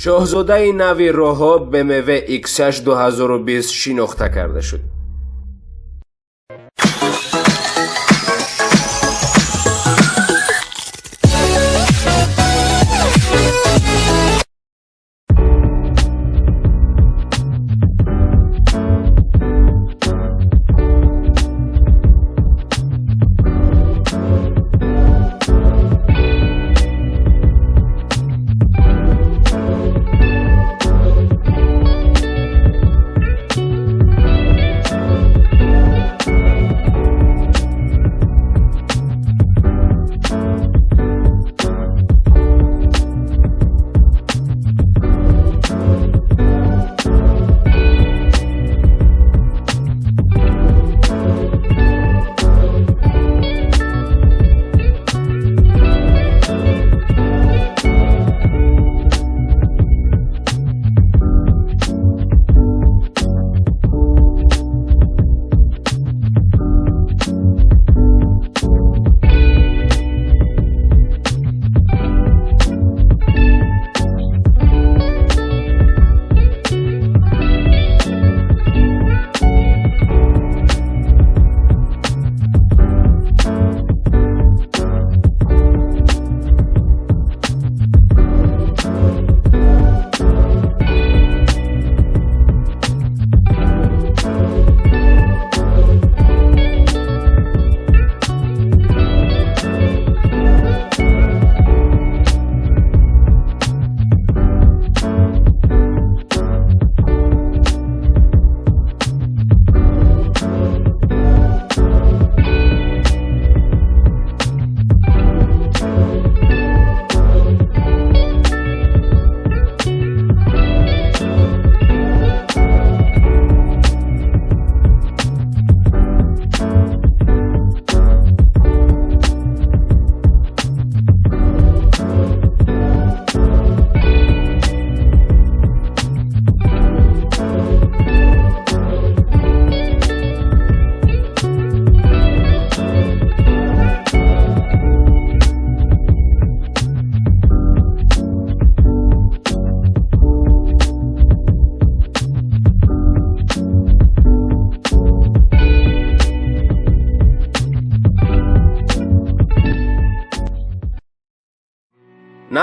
шоҳзодаи нави роҳҳо BMW X8 2020 шинохта карда шуд.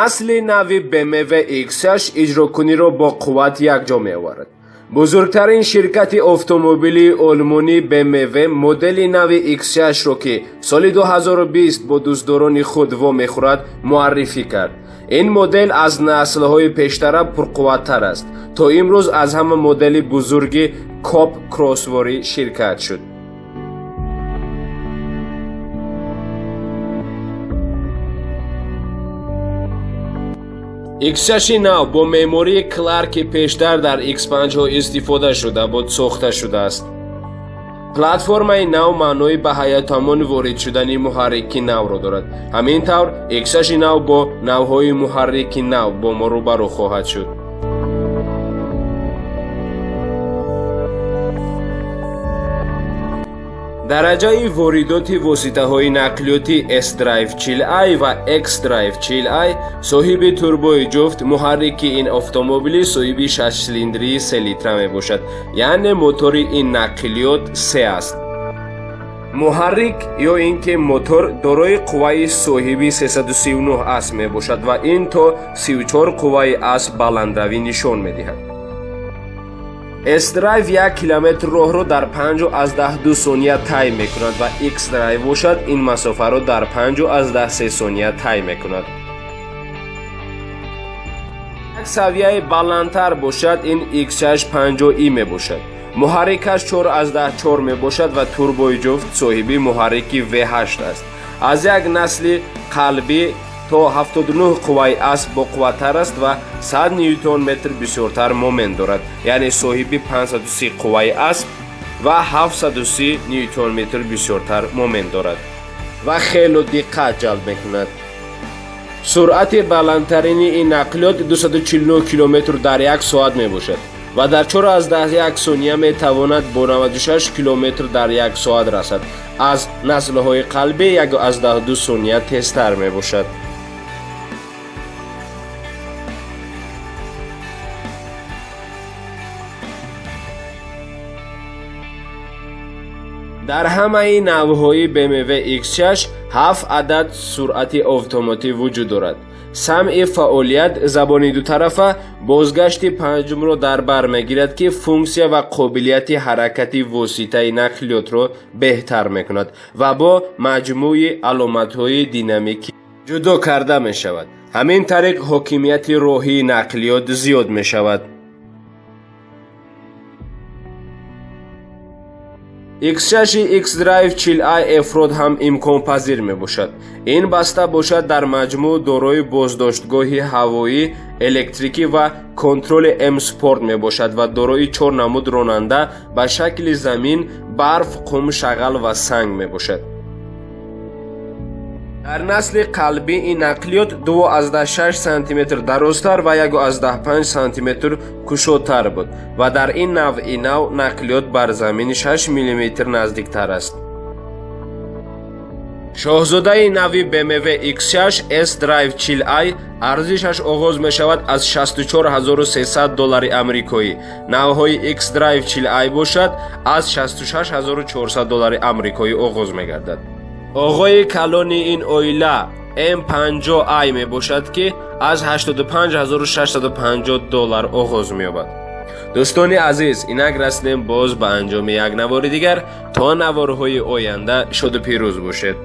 насли нави BMW X8 иҷрокуниро бо қувват якҷо меоварад. бузургтарин ширкати автомобили олмонӣ BMW модели нави X8-ро ки соли 2020 бо дӯстдорони худ вомехӯрад муаррифӣ кард. ин модел аз наслҳои пештара пурқувваттар аст. то имрӯз аз ҳама модели бузурги коп кроссворӣ ширкат шуд. X8 нав бо меъмории Кларки пештар дар X5 истифода шуда буд сохта шудааст. платформаи нав маънои ба ҳаятамон ворид шудани муҳаррики навро дорад. ҳамин тавр X8 нав бо навҳои муҳаррики нав бо мо рӯбарӯ хоҳад шуд. дараҷаи воридоти воситаҳои нақлиёти S-Drive 40i ва X-Drive 40i соҳиби турбои ҷуфт. муҳаррики ин автомобили соҳиби 6 силиндрии 3 литра мебошад, яъне мотори ин нақлиёт 3 аст. муҳаррик ё ин ки мотор дорои қувваи соҳиби 339 асп мебошад ва ин то 34 қувваи асп баландравӣ нишон медиҳад. S-Drive 1 километр роҳро дар 5.2 сония тай мекунад ва X-Drive бошад ин масофаро дар 5.3 сония тай мекунад. як савияи баландтар бошад ин X8 50i мебошад. муҳаррикаш 4.4 мебошад ва турбои ҷуфт соҳиби муҳаррики V8 аст. аз як насли қалбӣ то 79 қувваи асп боқувваттар аст ва 100 ньютон метр бисёртар момент дорад, яъне соҳиби 530 қувваи асп ва 730 ньютон метр бисёртар момент дорад ва хело диққат ҷалб мекунад. суръати баландтарини ин нақлиёт 249 км дар як соат мебошад ва дар 4.1 сония метавонад бо 96 км дар як соат расад. аз наслҳои қалбӣ 1.2 сония тезтар мебошад. дар ҳамаи навъҳои BMW X6 7 адад суръати автоматӣ вуҷуд дорад. самъи фаъолият забони дутарафа бозгашти панҷумро дар бар мегирад ки функсия ва қобилияти ҳаракати воситаи нақлиётро беҳтар мекунад ва бо маҷмӯи аломатҳои динамикӣ ҷудо карда мешавад. ҳамин тариқ ҳокимияти роҳии нақлиёт зиёд мешавад. X6 X-Drive 40i F-Road ҳам имконпазир мебошад. ин баста бошад дар маҷмӯъ дорои боздоштгоҳи ҳавоӣ, электрикӣ ва контроли M-Sport мебошад ва дорои 4 намуд ронанда ба шакли замин, барф, қум, шағал ва санг мебошад. дар насли қалбӣ ин нақлиёт 2,6 см дарозтар ва 1,5 см кушодтар буд ва дар ин навъи нав нақлиёт бар замин 6 мм наздиктар аст. шоҳзодаи нави BMW X6 S-Drive 40i арзишаш оғоз мешавад аз $64300 амрикоӣ. навъҳои X-Drive 40i бошад аз $66400 амрикоӣ оғоз мегардад. оғои калони ин оила M50i мебошад ки аз $85650 оғоз меёбад. дӯстони азиз, инак расидем боз ба анҷоми як навори дигар. то наворҳои оянда шоду пирӯз бошед.